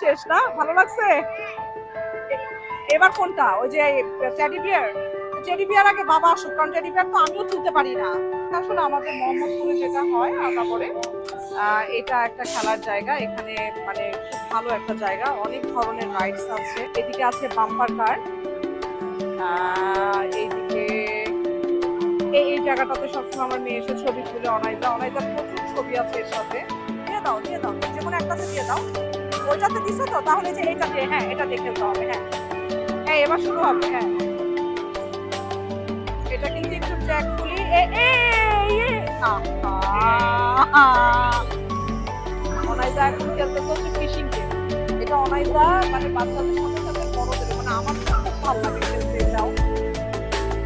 শেষ না? ভালো লাগছে? এবার কোনটা? ওই যে টেডি বিয়ার? টেডি বিয়ার আগে বাবা আসুক, কারণ টেডি বিয়ার তো আমিও তুলতে পারি না। আসলে আমাদের মোহাম্মদপুরে যেটা হয় আদাবরে, এটা একটা খেলার জায়গা। এখানে মানে খুব ভালো একটা জায়গা, অনেক ধরনের রাইডস আছে। এদিকে আছে বাম্পার কার, এইদিকে এই জায়গাটাতে সবসময় আমার মেয়ে এসে ছবি তুলে। অনাইজার প্রচুর ছবি আছে এর সাথে। দিয়ে দাও, যে কোনো একটাতে দিয়ে দাও। ওইটাতে দিছো তো, তাহলে যে এইটাতে, হ্যাঁ এটা দেখে হবে। হ্যাঁ হ্যাঁ, এবার শুরু হবে। হ্যাঁ, এটা কিন্তু একটু ট্র্যাক খুলি। অনাইজা এখন খেলতে হচ্ছে ফিশিং গেম। এটা অনাইজা মানে বাচ্চাদের সাথে সাথে বড়দের, মানে আমার খুব ভালো লাগে খেলতে। এটাও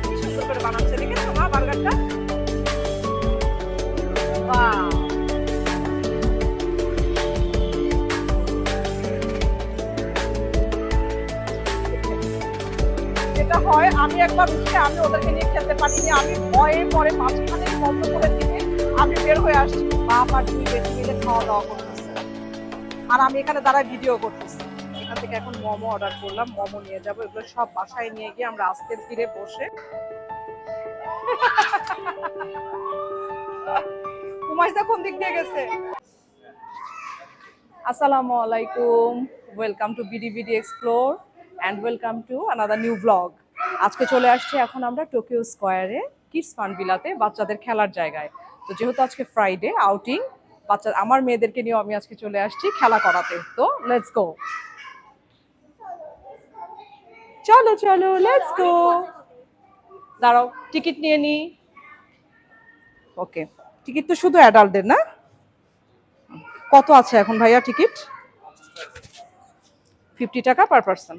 কি সুন্দর করে বানাচ্ছে, দেখেছো মা বার্গারটা? বাহ, যেটা হয়, আমি একবার উঠে আমি ওদেরকে নিয়ে খেলতে পারিনি। আমি ভয়ে পরে মাঝখানে বন্ধ করে দিয়ে আমি বের হয়ে আসছি। বাপ আর দুই বেশি মিলে খাওয়া দাওয়া করতেছে, আর আমি এখানে দাঁড়ায় ভিডিও করতেছি। এখান থেকে এখন মোমো অর্ডার করলাম, মোমো নিয়ে যাবো। এগুলো সব বাসায় নিয়ে গিয়ে আমরা আস্তে ধীরে বসে। উমাইসা কোন দিক দিয়ে গেছে? আসসালামু আলাইকুম, welcome to BD explore and welcome to another new blog. আজকে চলে আসছি এখন আমরা টোকিও স্কোয়ারে, কিডস ফান ভিলাতে, বাচ্চাদের খেলার জায়গায়। তো যেহেতু আজকে ফ্রাইডে আউটিং, আমার মেয়েদেরকে নিয়েও আমি আজকে চলে আসছি খেলা করাতে। তো লেটস গো, চলো চলো লেটস গো। দাঁড়াও, টিকিট নিয়ে নি। ওকে, টিকিট তো শুধু অ্যাডাল্টদের না? কত আছে এখন ভাইয়া টিকিট? 50 টাকা পার পার্সন।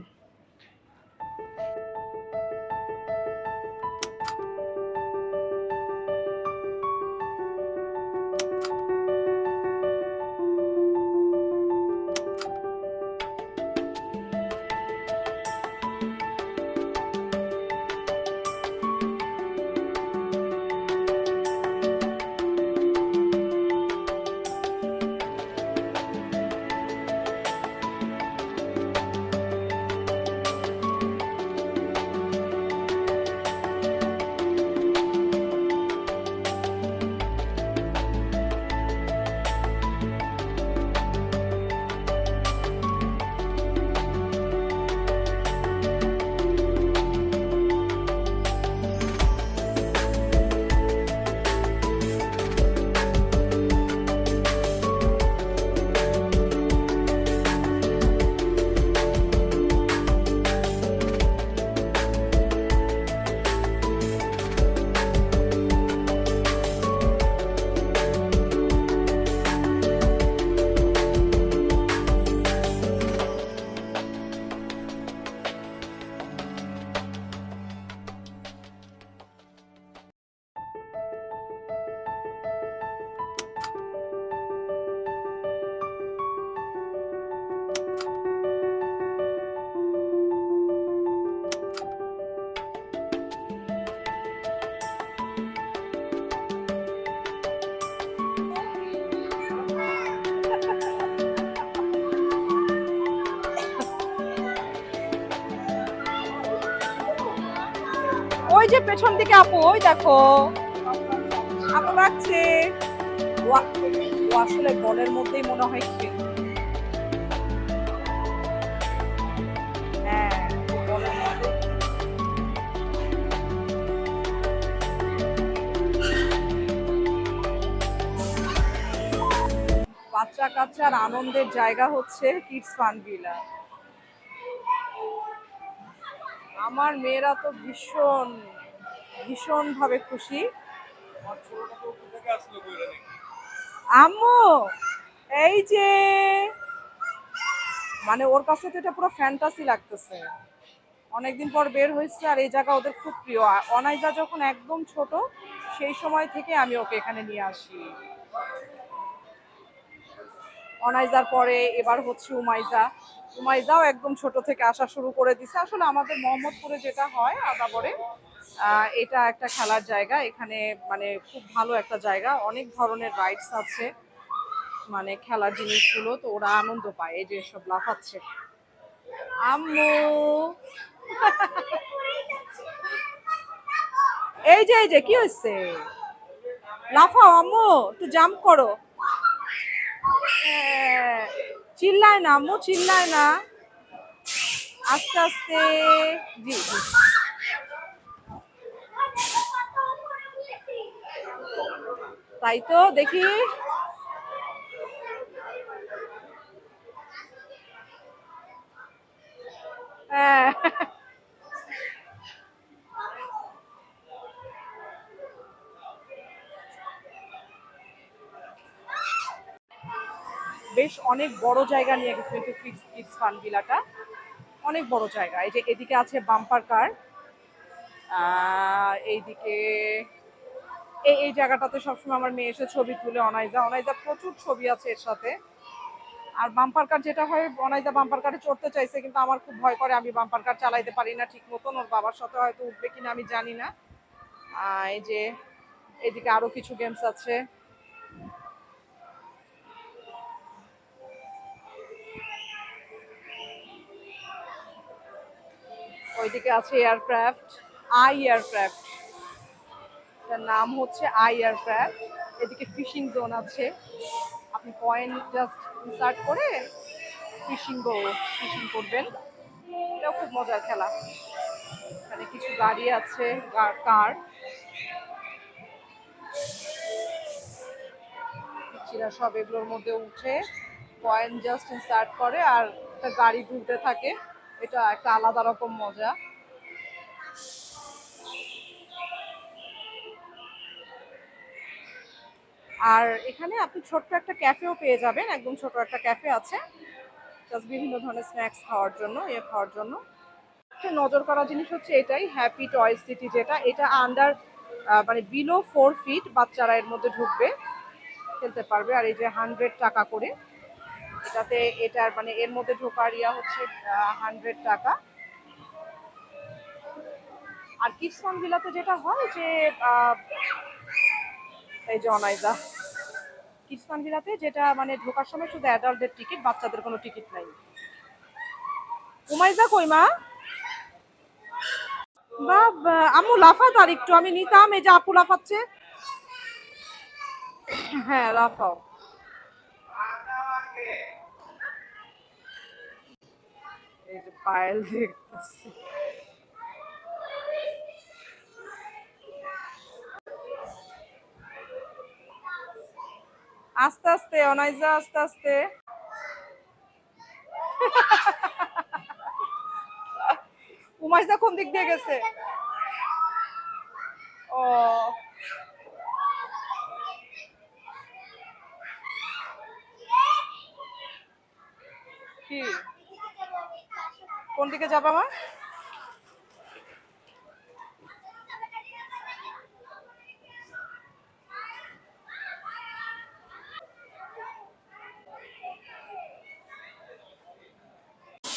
ওই যে পেছন দিকে আপু, ওই দেখো আপু রাখছে। ও আসলে বলের মধ্যেই মনে হয় খেলবে। হ্যাঁ, বলের মধ্যে। বাচ্চা কাচ্চার আনন্দের জায়গা হচ্ছে কিডস ফান ভিলা। আমার মেয়েরা তো ভীষণ ভীষণ ভাবে খুশি। আম্মু, এই যে, মানে ওর কাছে তো এটা পুরো ফ্যান্টাসি লাগতেছে। অনেকদিন পর বের হয়েছে, আর এই জায়গা ওদের খুব প্রিয়। অনাইজা যখন একদম ছোট, সেই সময় থেকে আমি ওকে এখানে নিয়ে আসি। অনাইজার পরে এবার হচ্ছে উমাইজা। উমাইজাও একদম ছোট থেকে আসা শুরু করে দিছে। আসলে আমাদের মোহাম্মদপুরে যেটা হয় আদাবরে, এটা একটা খেলার জায়গা। এখানে মানে খুব ভালো একটা জায়গা, অনেক ধরনের রাইডস আছে। মানে খেলার জিনিসগুলো, তো ওরা আনন্দ পায়। এই যে সব লাফাচ্ছে। আম্মু, এই যে কি হয়েছে? লাফাও আম্মু, একটু জাম্প করো। হ্যাঁ, চিল্লায় না আম্মু, চিল্লায় না, আস্তে আস্তে। জি জি। তাই তো, দেখি। হ্যাঁ, বেশ অনেক বড় জায়গা নিয়ে গেছে কিন্তু কিডস ফান ভিলাটা। অনেক বড় জায়গা। এই যে এদিকে আছে বাম্পার কার, এইদিকে এই এই জায়গাটাতে সবসময় আমার মেয়ে এসে ছবি তুলে। অনাইজা অনাইজা প্রচুর ছবি আছে এর সাথে। আর বাম্পার কার যেটা হয়, অনাইজা বাম্পার কারে চড়তে চাইছে, কিন্তু আমার খুব ভয় করে, আমি বাম্পার কার চালাইতে পারি না ঠিক মতন। ওর বাবার সাথে হয়তো উঠবে কিনা আমি জানি না। এই যে এদিকে আরো কিছু গেমস আছে। ওইদিকে আছে এয়ারক্রাফট, আই এয়ারক্রাফট, তার নাম হচ্ছে আই এয়ারক্রাফট। এদিকে ফিশিং জোন আছে, আপনি পয়েন্ট জাস্ট ইনসার্ট করে ফিশিং করবেন। এটাও খুব মজার খেলা। এখানে কিছু গাড়ি আছে, কার। পিচ্ছিরা সব এগুলোর মধ্যে উঠে পয়েন্ট জাস্ট ইনসার্ট করে, আর একটা গাড়ি ঘুরতে থাকে। এটা একটা আলাদা রকম মজা। আর এখানে আপনি ছোট্ট একটা ক্যাফেও পেয়ে যাবেন, একদম ছোট একটা ক্যাফে আছে, জাস্ট বিভিন্ন ধরনের স্ন্যাক্স খাওয়ার জন্য, খাওয়ার জন্য। নজর করা জিনিস হচ্ছে এটাই, হ্যাপি টয় সিটি, যেটা এটা আন্ডার মানে বিলো 4 ফিট বাচ্চারা এর মধ্যে ঢুকবে, খেলতে পারবে। আর এই যে 100 টাকা করে এটাতে, এটার মানে এর মধ্যে ঢোকার ইয়া হচ্ছে 100 টাকা। আর কিডস ফান ভিলাতে যেটা হয় যে এই যে অনাইজা, কিডস ফান ভিলাতে যেটা মানে ঢোকার সময় শুধু অ্যাডাল্টদের টিকিট, বাচ্চাদের কোনো টিকিট নাই। উমাইজা কই মা? বা আম্মু লাফাত আর একটু, আমি নিতাম। এই যে আপু লাফাচ্ছে। হ্যাঁ, লাফাও। এই যে পায়েল দেখতেছি। আস্তে আস্তে অনাইজা, আস্তে আস্তে। উমাইজা কোন দিক দিয়ে গেছে? ও, কি কোন দিকে যাবা মা?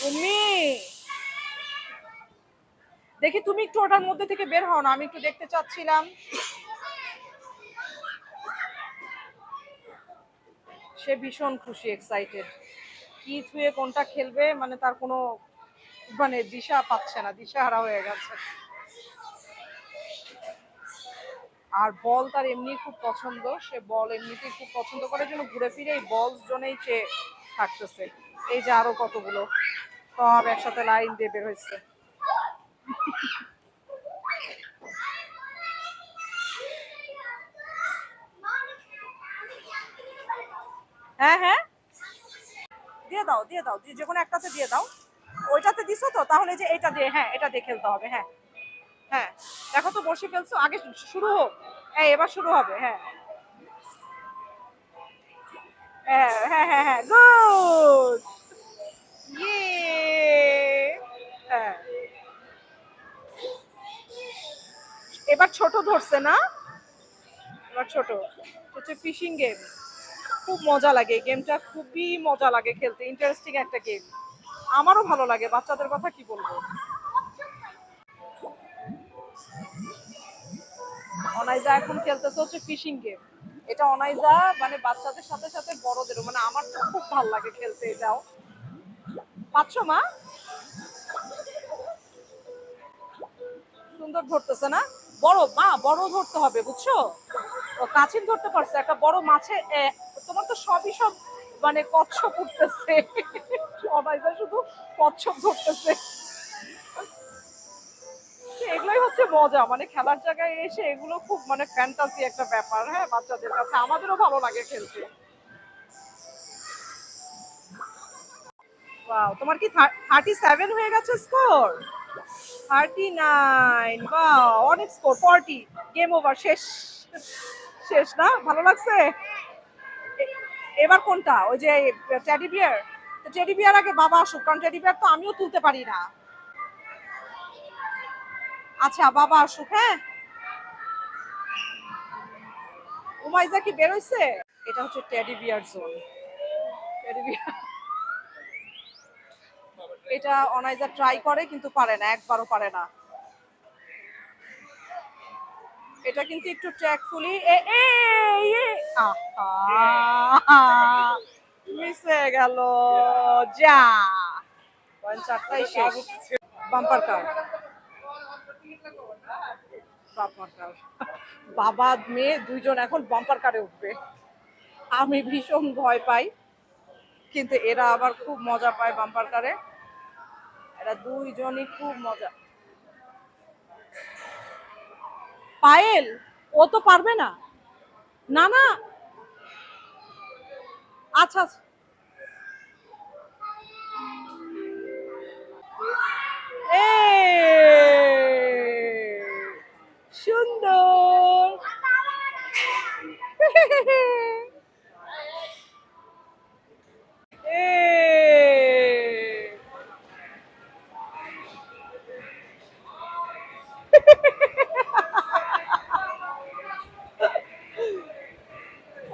তুমি দেখি, তুমি একটু ওটার মধ্যে থেকে বের হও না, আমি একটু দেখতে চাচ্ছিলাম। সে ভীষণ খুশি, এক্সাইটেড। কি ছুঁয়ে কোনটা খেলবে মানে তার কোনো মানে দিশা পাচ্ছে না, দিশাহারা হয়ে গেছে। আর বল তার এমনি খুব পছন্দ, সে বল এমনিতেই খুব পছন্দ করে, জন্য ঘুরে ফিরে এই বল জোনেই সে থাকতেছে। এই যে আরো কতগুলো সব একসাথে লাইন দিয়ে বের হয়েছে। হ্যাঁ হ্যাঁ, দিয়ে দাও দিয়ে দাও, যে কোনো একটাতে দিয়ে দাও। ওইটাতে দিছো তো, তাহলে যে এটা দিয়ে, হ্যাঁ এটা দিয়ে খেলতে হবে। হ্যাঁ হ্যাঁ, দেখো তো বসে ফেলছো, আগে শুরু হোক। হ্যাঁ, এবার শুরু হবে। হ্যাঁ হ্যাঁ হ্যাঁ হ্যাঁ হ্যাঁ, গুড। ইয়ে, হ্যাঁ। এবার ছোট ধরছে না? এবার ছোট হচ্ছে ফিশিং গেম। খুব মজা লাগে এই গেমটা, খুবই মজা লাগে খেলতে, ইন্টারেস্টিং একটা গেম। আমারও ভালো লাগে, বাচ্চাদের কথা কি বলবো। অনাইজা এখন খেলতেছে হচ্ছে ফিশিং গেম। এটা অনাইজা মানে বাচ্চাদের সাথে সাথে বড়দেরও, মানে আমার তো খুব ভালো লাগে খেলতে এটাও। পাচ্ছ মা? সুন্দর ধরতেছে না? বড় মা, বড় ধরতে হবে বুঝছো। ও কাছিম ধরতে পারছে, একটা বড় মাছে তোমার তো সবই সব মানে কচ্ছপ উঠতেছে। অনাইজা শুধু কচ্ছপ ধরতেছে। এগুলোই হচ্ছে মজা, মানে খেলার জায়গায় এসে এগুলো খুব মানে ফ্যান্টাসি একটা ব্যাপার। হ্যাঁ, বাচ্চাদের কাছে আমাদেরও ভালো লাগে খেলতে। ওয়াও, তোমার কি 37 হয়ে গেছে স্কোর? 39, বাহ, অনেক স্কোর। 40, গেম ওভার, শেষ। শেষ না? ভালো লাগছে? এবার কোনটা? ওই যে টেডি বিয়ার? টেডি বিয়ার আগে বাবা আসুক, কারণ টেডি বিয়ার তো আমিও তুলতে পারি না। আচ্ছা, বাবা আসুক। হ্যাঁ, উমাইজা কি বের হইছে? এটা হচ্ছে teddy bear zone. Teddy bear, এটা অনাইজা ট্রাই করে কিন্তু পারে না, একবারও পারে না। এটা কিন্তু একটু ট্র্যাকফুলি মিস হয়ে গেল। যা, পয়েন্ট চারটাই শেষ। বাম্পার কার, বাম্পার কার। বাবা মেয়ে দুইজন এখন বাম্পার কারে উঠবে। আমি ভীষণ ভয় পাই, কিন্তু এরা আবার খুব মজা পায় বাম্পার কারে। এরা দুইজনই খুব মজা। পায়েল, ও তো পারবে না। না না, আচ্ছা আচ্ছা। সুন্দর।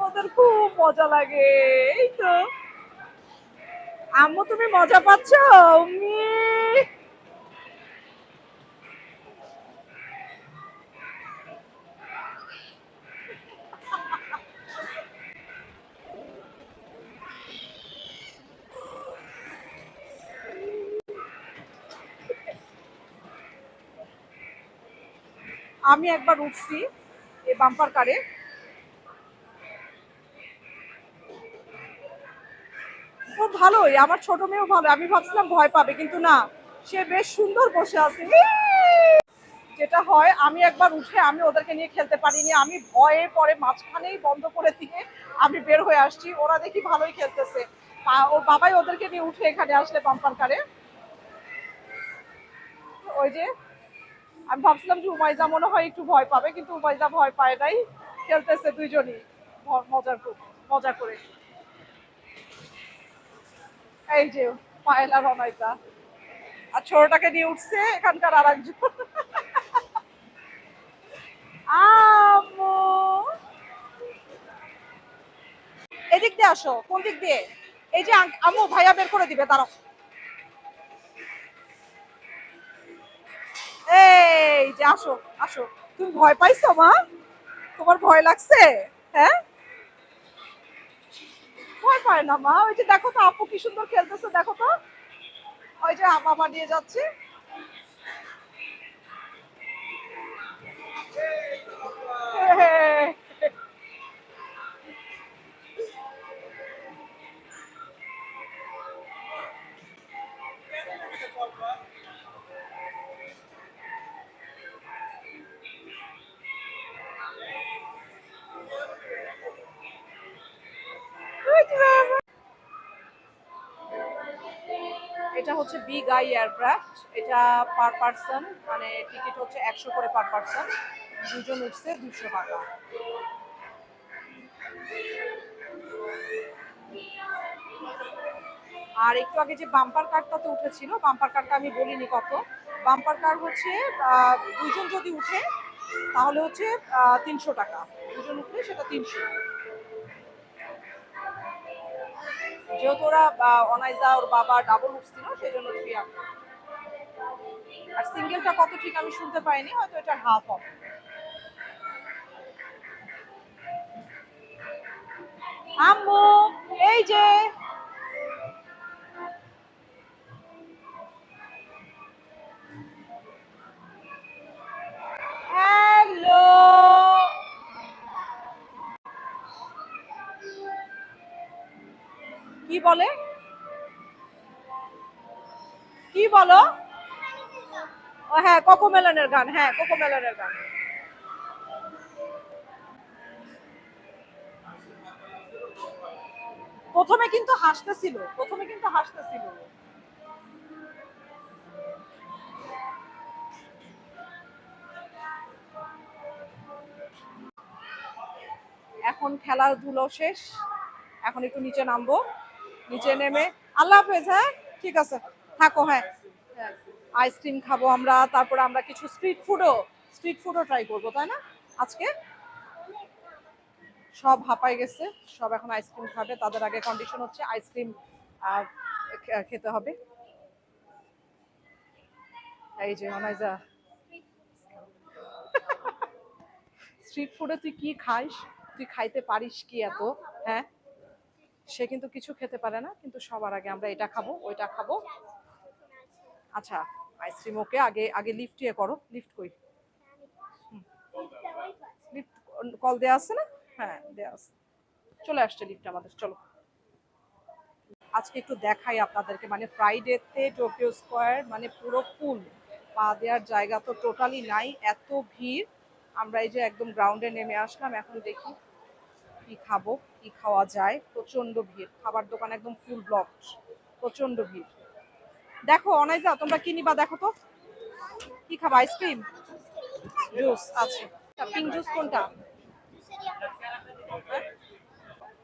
ওদের খুব মজা লাগে। এই তো আম্মু, তুমি মজা পাচ্ছ? আমি একবার উঠছি এই বাম্পার কারে, ও ভালোই, আমার ছোট মেয়েও ভালো। আমি ভাবছিলাম ভয় পাবে, কিন্তু না, সে বেশ সুন্দর বসে আছে। যেটা হয়, আমি একবার উঠে আমি ওদেরকে নিয়ে খেলতে পারিনি, আমি ভয়ে পরে মাঝখানেই বন্ধ করে দিয়ে আমি বের হয়ে আসছি। ওরা দেখি ভালোই খেলতেছে, ওর বাবাই ওদেরকে নিয়ে উঠে এখানে আসলে বাম্পার কারে। ওই যে আমি ভাবছিলাম যে উমাইজা মনে হয় একটু ভয় পাবে, কিন্তু উমাইজা ভয় পায় নাই, খেলতেছে দুইজনই মজার খুব মজা করে। এই যে পায়েল আর অনাইজা, আর ছোটটাকে নিয়ে উঠছে এখানকার আর একজন। আম্মু, এদিক দিয়ে আসো। কোন দিক দিয়ে? এই যে আম্মু, ভাইয়া বের করে দিবে, দাঁড়াও। এই যে আসো, আসো। তুমি ভয় পাইছো মা? তোমার ভয় লাগছে? হ্যাঁ, ভয় পায় না মা। ওই যে দেখো তো আপু কি সুন্দর খেলতেছে, দেখো তো। ওই যে বাবা নিয়ে যাচ্ছে। এটা হচ্ছে বিগ আই এয়ারক্রাফট। এটা পার পার্সন, মানে টিকিট হচ্ছে 100 করে পার পার্সন। দুজন উঠছে 200 টাকা। আর একটু আগে যে বাম্পার কারটাতে উঠেছিল, বাম্পার কারটা আমি বলিনি কত। বাম্পার কার হচ্ছে দুজন যদি উঠে তাহলে হচ্ছে 300 টাকা। দুজন উঠলে সেটা 300। যেহেতু ওরা অনাইজা ওর বাবা ডাবল উঠছিল, সেই জন্য 300। আর সিঙ্গেলটা কত ঠিক আমি শুনতে পাইনি, হয়তো এটা হাফ হবে। আম্মু এই যে হ্যালো, কি বলে, কি বলো? ও হ্যাঁ, কোকোমেলনের গান, হ্যাঁ কোকোমেলনের গান। প্রথমে কিন্তু হাসতেছিল, প্রথমে কিন্তু হাসতেছিল। এখন খেলাধুলো শেষ, এখন একটু নিচে নামবো, নিচে নেমে আল্লাহ হাফেজ। হ্যাঁ ঠিক আছে, থাকো। হ্যাঁ আইসক্রিম খাবো আমরা, তারপরে আমরা কিছু স্ট্রিট ফুডও ট্রাই করবো, তাই না আজকে? সব হাঁপাই গেছে, সব এখন আইসক্রিম খাবে, তাদের আগে কন্ডিশন হচ্ছে আইসক্রিম খেতে হবে। এই যে অনাইজা, স্ট্রিট ফুডে তুই কি খাইস, তুই খাইতে পারিস কি এত? হ্যাঁ, সে কিন্তু কিছু খেতে পারে না, কিন্তু সবার আগে আমরা এটা খাবো ওইটা খাবো। আচ্ছা আইসক্রিম ওকে, আগে আগে লিফট ইয়ে করো, লিফট কই? লিফট কল দেয়া আছে না? হ্যাঁ দেয়া আছে, চলে আসছে লিফট আমাদের, চলো। আজকে একটু দেখাই আপনাদেরকে, মানে ফ্রাইডেতে টোকিও স্কোয়ার মানে পুরো ফুল, পা দেওয়ার জায়গা তো টোটালি নাই, এত ভিড়। আমরা এই যে একদম গ্রাউন্ডে নেমে আসলাম, এখন দেখি কি খাবো, কি খাওয়া যায়। প্রচন্ড ভিড়, খাবার দোকান একদম ফুল ব্লক, প্রচন্ড ভিড়। দেখো অনাইজা, তোমরা কি নিবা দেখো তো, কি খাবা? আইসক্রিম, জুস আছে। পিঙ্ক জুস কোনটা?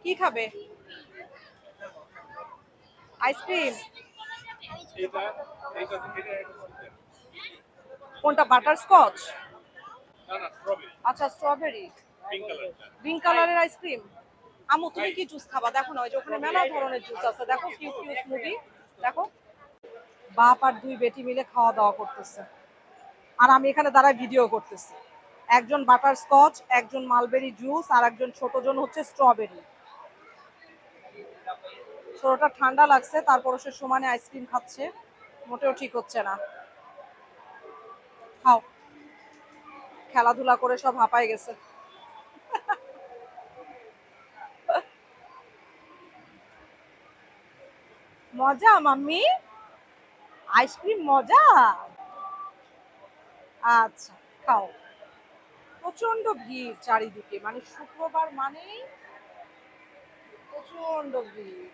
কি খাবে? আইসক্রিম কোনটা? Butter Scotch? আচ্ছা স্ট্রবেরি, পিঙ্ক কালারের আইসক্রিম। আমু তুমি কি জুস খাবা? দেখো না, ওই যে ওখানে মেলা ধরনের জুস আছে, দেখো কিউট কিউট স্মুদি, দেখো। বাপ আর দুই বেটি মিলে খাওয়া দাওয়া করতেছে, আর আমি এখানে দাঁড়ায় ভিডিও করতেছি। একজন বাটার স্কচ, একজন মালবেরি জুস, আর একজন ছোটজন হচ্ছে স্ট্রবেরি। ছোটটা ঠান্ডা লাগছে, তারপর সে সমানে আইসক্রিম খাচ্ছে, মোটেও ঠিক হচ্ছে না। খাও, খেলাধুলা করে সব হাঁপাই গেছে। মজা মাম্মি, আইসক্রিম মজা। আচ্ছা খাও। প্রচন্ড ভিড় চারিদিকে, মানে শুক্রবার মানেই প্রচন্ড ভিড়।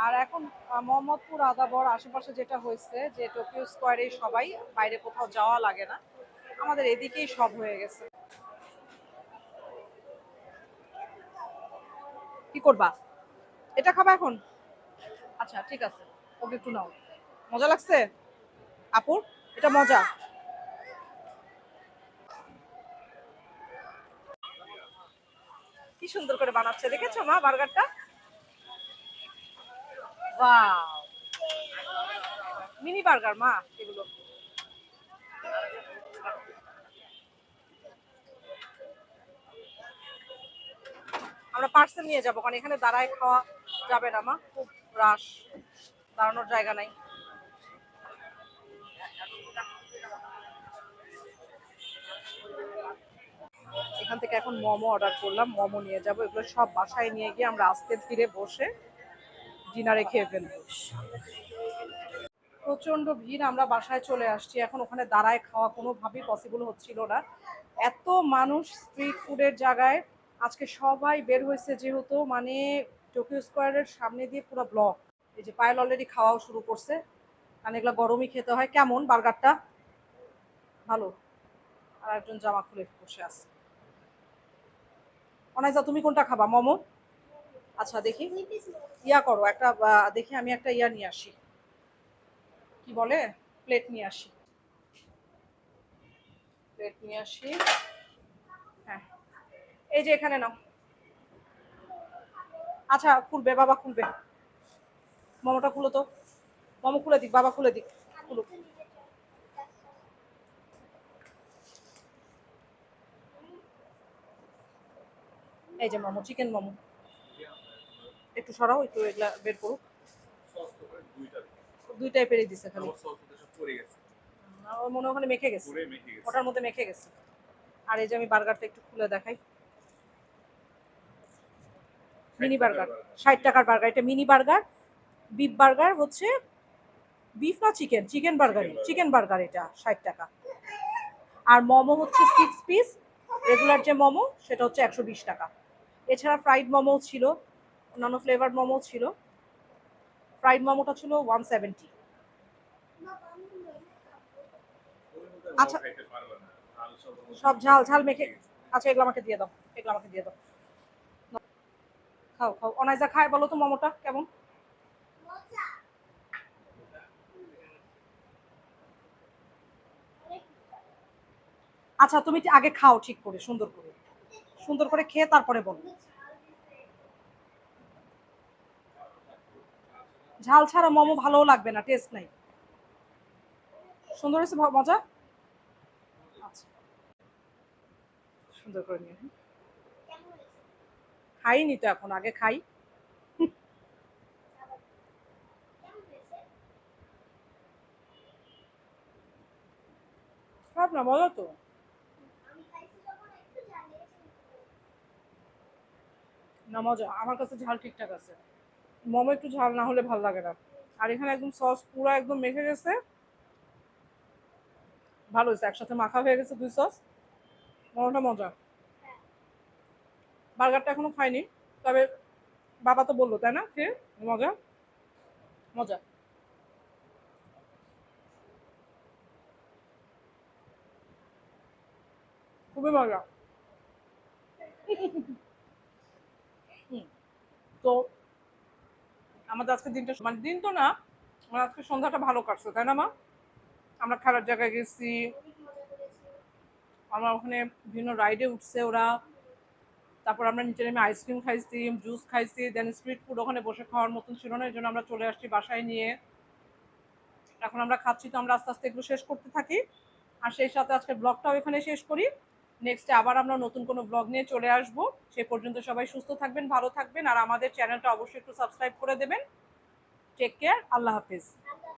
আর এখন মোহাম্মদপুর, আদাবর আশেপাশে যেটা হয়েছে যে টোকিও স্কোয়ারে সবাই, বাইরে কোথাও যাওয়া লাগে না, আমাদের এদিকেই সব হয়ে গেছে। কি করবা? এটা খাবা এখন? আচ্ছা ঠিক আছে, ওকে একটু নাও। মজা লাগছে আপুর? এটা মজা। কি সুন্দর করে বানাচ্ছে, দেখেছো মা বার্গারটা? ওয়াও, মিনি বার্গার মা এগুলো। আমরা পার্সেল নিয়ে যাবো, কারণ এখানে দাঁড়ায় খাওয়া যাবে না মা, খুব রাশ, দাঁড়ানোর জায়গা নাই। এখান থেকে এখন মোমো অর্ডার করলাম, মোমো নিয়ে যাব, এগুলো সব বাসায় নিয়ে গিয়ে আমরা আস্তে ধীরে বসে ডিনারে খেয়ে ফেলবো। প্রচন্ড ভিড়, আমরা বাসায় চলে আসছি, এখন ওখানে দাঁড়ায় খাওয়া কোনোভাবেই পসিবল হচ্ছিল না, এত মানুষ স্ট্রিট ফুডের জায়গায়। আজকে সবাই বের হয়েছে যেহেতু, মানে টোকিও স্কোয়ারের সামনে দিয়ে পুরো ব্লক। এই যে পায়েল অলরেডি খাওয়াও শুরু করছে, কারণ এগুলো গরমই খেতে হয়। কেমন বার্গারটা? ভালো। আর একজন জামা খুলে বসে আছে। অনাইজা তুমি কোনটা খাবা, মোমো? আচ্ছা দেখি, ইয়া করো একটা, দেখি আমি একটা ইয়া নিয়ে আসি, কি বলে, প্লেট নিয়ে আসি, প্লেট নিয়ে আসি। হ্যাঁ এই যে এখানে নাও। আচ্ছা খুলবে, বাবা খুলবে, মোমোটা খুলো তো, মোমো খুলে দিক, বাবা খুলে দিক, খুলো। এই যে মোমো, চিকেন মোমো। একটু সরাও, একটু এগুলা বের করুক। দুইটাই পেরে দিছে খালি, মনে ওখানে মেখে গেছে, ওটার মধ্যে মেখে গেছে। আর এই যে আমি বার্গারটা একটু খুলে দেখাই, মিনি বার্গার 60 টাকার বার্গার, এটা মিনি বার্গার। বিফ বার্গার হচ্ছে, বিফ না চিকেন, চিকেন বার্গারই, চিকেন বার্গার এটা 60 টাকা। আর মোমো হচ্ছে 6 পিস, রেগুলার যে মোমো সেটা হচ্ছে 120 টাকা। এছাড়া ফ্রাইড মোমো ছিল, অন্যান্য ফ্লেভার মোমো ছিল। ফ্রাইড মোমোটা ছিল 170। আচ্ছা, সব ঝাল ঝাল মেখে, আচ্ছা এগুলো আমাকে দিয়ে দাও, এগুলো আমাকে দিয়ে দাও। খাও খাও, অনাইজা খায় বলো তো মোমোটা কেমন? আচ্ছা তুমি আগে খাও ঠিক করে, সুন্দর করে, সুন্দর করে খেয়ে তারপরে বলো। ঝাল ছাড়া মোমো ভালোও লাগবে না, টেস্ট নাই। সুন্দর হয়েছে, মজা? আচ্ছা, সুন্দর করে নিয়ে, খাইনি তো এখন, আগে খাই। খারাপ না, মজা তো। না মজা, আমার কাছে ঝাল ঠিকঠাক আছে। মোমো একটু ঝাল না হলে ভালো লাগে না। আর এখানে একদম সস পুরো একদম মেখে গেছে, ভালো হয়েছে, একসাথে মাখা হয়ে গেছে দুই সস। মোমোটা মজা। বার্গারটা এখনো খাইনি, তবে বাবা তো বললো তাই না, খেয়ে মজা, মজা, খুবই মজা। হুম, তো আমাদের আজকে দিনটা, মানে দিন তো না, আমার আজকে সন্ধ্যাটা ভালো কাটছে তাই না মা? আমরা খেলার জায়গায় গেছি, আমরা ওখানে বিভিন্ন রাইডে উঠছে ওরা, তারপর আমরা নিচে নেমে আইসক্রিম খাইছি, জুস খাইছি, দেন স্ট্রিট ফুড ওখানে বসে খাওয়ার মতন ছিল না, এই জন্য আমরা চলে আসছি বাসায় নিয়ে। এখন আমরা খাচ্ছি, তো আমরা আস্তে আস্তে এগুলো শেষ করতে থাকি। আর সেই সাথে আজকে ব্লগটাও এখানে শেষ করি। নেক্সটে আবার আমরা নতুন কোনো ব্লগ নিয়ে চলে আসবো। সে পর্যন্ত সবাই সুস্থ থাকবেন, ভালো থাকবেন, আর আমাদের চ্যানেলটা অবশ্যই একটু সাবস্ক্রাইব করে দেবেন। টেক কেয়ার, আল্লাহ হাফিজ।